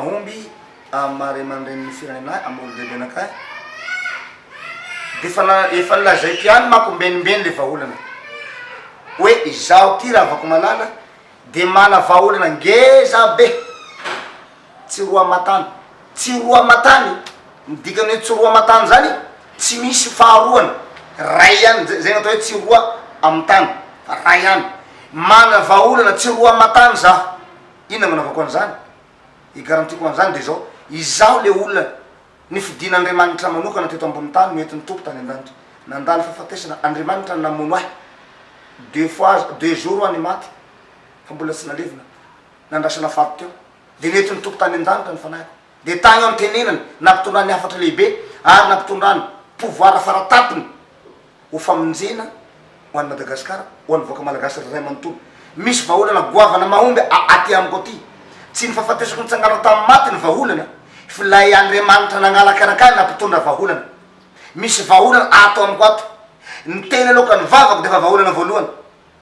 Omby mare mandren'ny firenena amolo lehibe anakay de efa lazay tiany mako mbenimbeny le vahaolana hoe izaho ty raha avako malala de mana vahaolana ngeza be tsy roa matany tsy roa matany midikany hoe tsy roa matany zany tsy misy faharoany ray ihany zay atao hoe tsy roa amy tany fa ray ihany mana vahaolana tsy roa matany zaho ina manavako an'izany igarantiko an'izany de zao izaho le olona nifidin'Andriamanitra manokana teto ambony tany mety nitompo tany an-danitra nandalo fahafatesana Andriamanitra namono ahy deux jours any maty fa mbola tsy nalevina nandrasana faty teo de nety nitompo tany an-danitra ny fanahiko de tagny amy tenenany nampitondrany hafatra lehibe ary nampitondrany pouvoir faratapiny ho famonjena ho an'ny Madagasikara ho an'ny voaka malagasy ray manontolo misy vahaolana goavana mahomby aty amiko aty tsy ny fahafatesako nitsangana tamin'ny maty ny vahaolana fa lay Andriamanitra nangalakarakany nampitondra vahaolana misy vahaolana ato amiko ato ny teny aloka ny vavako de fa vahaolana voalohany